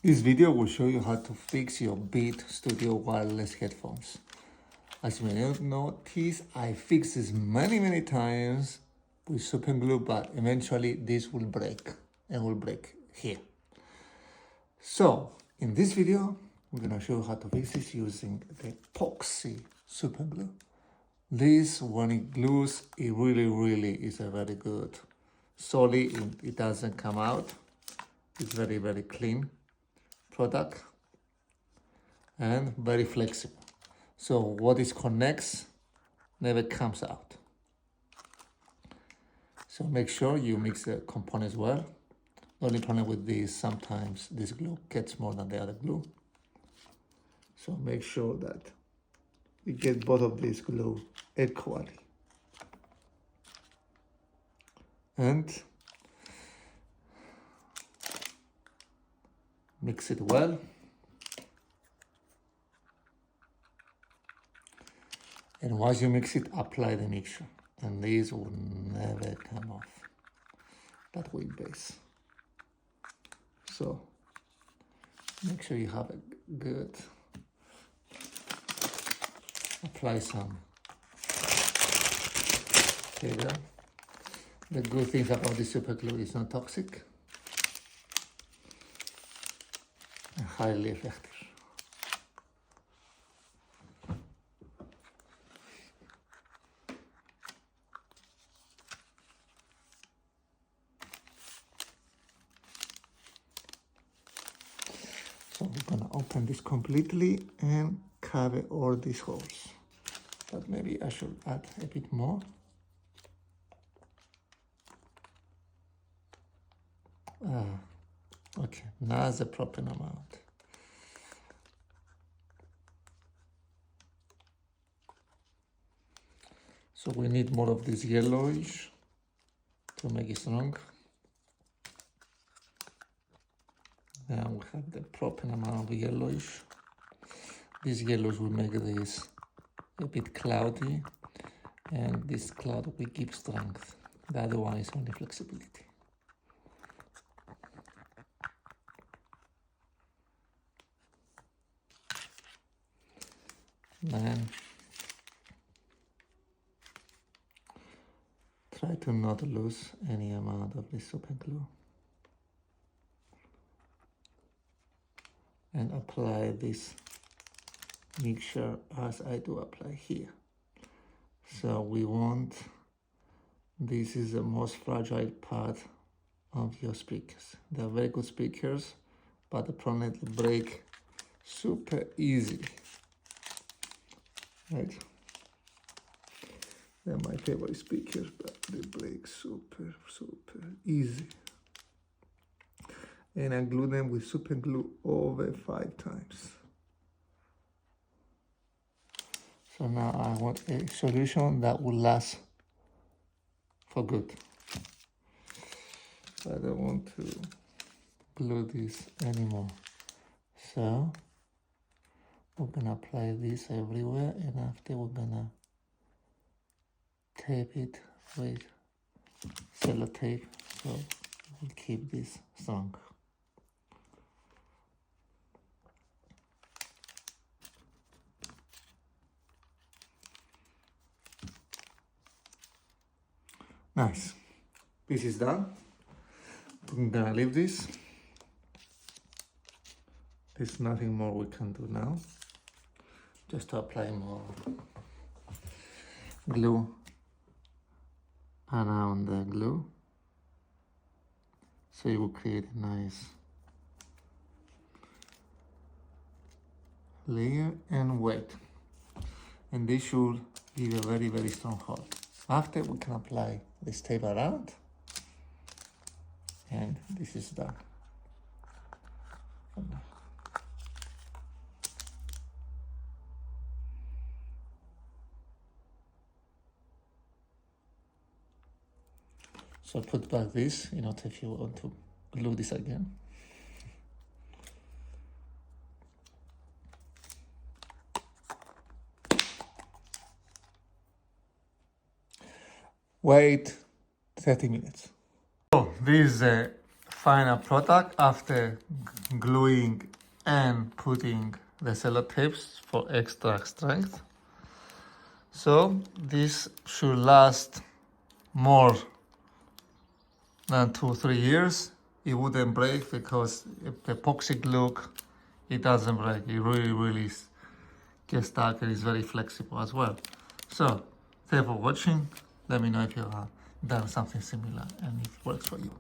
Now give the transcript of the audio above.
This video will show you how to fix your Beat Studio wireless headphones. As you may notice, I fixed this many times with super glue, but eventually this will break and will break here. So in this video, we're gonna show you how to fix this using the Epoxy super glue. This, when it glues, it really is a very good solid. It doesn't come out. It's very clean product and very flexible. So what is connects never comes out. So make sure you mix the components well. The only problem with this, sometimes this glue gets more than the other glue. So make sure that you get both of these glue equally. And mix it well. And once you mix it, apply the mixture. And these will never come off. That will base. So make sure you have a good, apply some. There you go. The good thing about this super glue is not toxic and highly effective. So we're gonna open this completely and cover all these holes. But maybe I should add a bit more. Okay, now the proper amount. So we need more of this yellowish to make it strong. Now we have the proper amount of yellowish. This yellowish will make this a bit cloudy, and this cloud will give strength. The other one is only flexibility. Then try to not lose any amount of this super glue. And apply this mixture as I do apply here. So we want, this is the most fragile part of your speakers. They're very good speakers, but the problem is they break super easy. Right? They're my favorite speakers, but they break super easy. And I glue them with super glue over 5 times. So now I want a solution that will last for good. I don't want to glue this anymore. So we're gonna apply this everywhere, and after we're gonna tape it with sellotape, so we'll keep this strong. Nice. This is done. I'm gonna leave this. There's nothing more we can do now. Just to apply more glue around the glue. So it will create a nice layer and weight. And this should give a very strong hold. After, we can apply this tape around, and this is done. So put back this, if you want to glue this again. Wait 30 minutes. So this is final product after gluing and putting the sellotapes for extra strength. So this should last more than 2-3 years. It wouldn't break because if the epoxy glue, it doesn't break. It really gets stuck and it's very flexible as well. So thank you for watching. Let me know if you have done something similar and if it works for you.